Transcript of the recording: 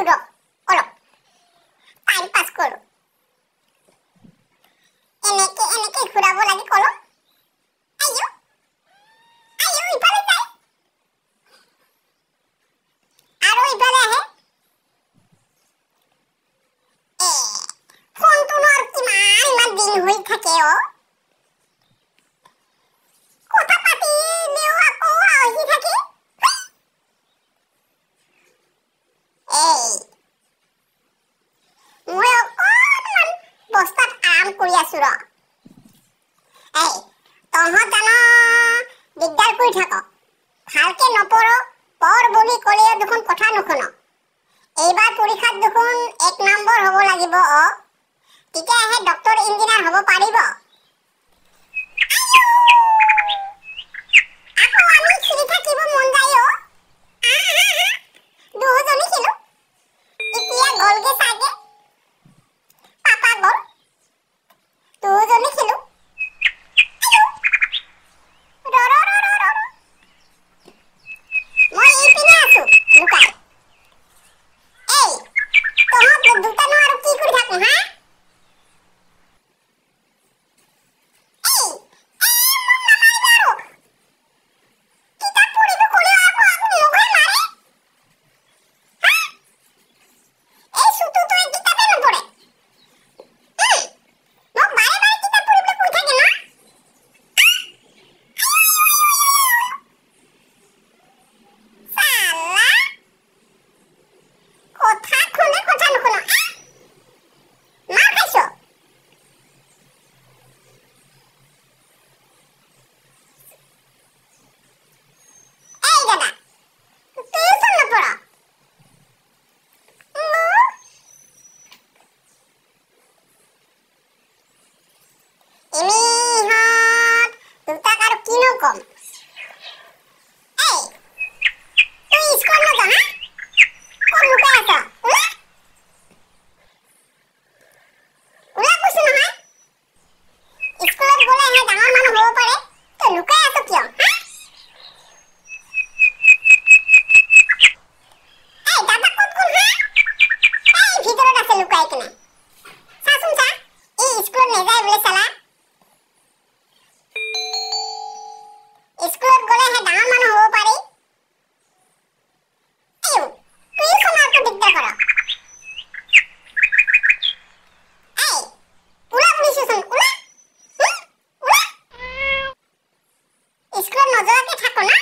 আছো ৰ অলপ টাইম পাছ কৰো এনেকে ঘূৰাব লাগে কলম আইও ইফালে যায় আৰু ইফালে আহে ফোনটো নৰ ইমান দিন হৈ থাকে কথা পাতি দেও আকৌ আহি থাকে মই অকণমান বস্তাত আৰাম কৰি আছো ৰ তহঁত জানো দিগদাৰ কৰি থাক ভালকে নপঢ় পঢ় বুলি ক'লেও দেখোন কথা নুশুন এইবাৰ পৰীক্ষাত দেখোন 1 নম্বৰ হ'ব লাগিব তেতিয়াহে ডক্টৰ ইঞ্জিনিয়াৰ হ'ব পাৰিব আকৌ আমি খেলি থাকিব মন যায় দুজনী খেলো এতিয়া গলগে চাগে পাপা গল দুজনী খেলো মই এইপিনে আছো লুকাই তহঁত দুটানো আৰু কি কৰি থাকো হা কম তুই স্কুল না যা কোন লুকাই আছ উলা কৈছো নহয় স্কুলত গলে হে ডাঙৰ মানুহ হ'ব পাৰে তই লুকাই আছ কিয় দাদা ক'ত গ'ল ভিতৰত আছে লুকাই কিনে চাচোন চা স্কুলত নেযায় বোলে চালা স্কুলত গলে হে ডাঙৰ মানুহ হ'ব পাৰি তুই সোমাটো দিগদাৰ কৰ উলা বুলিছোচোন উলা স্কুলত নযোৱাকে থাকো না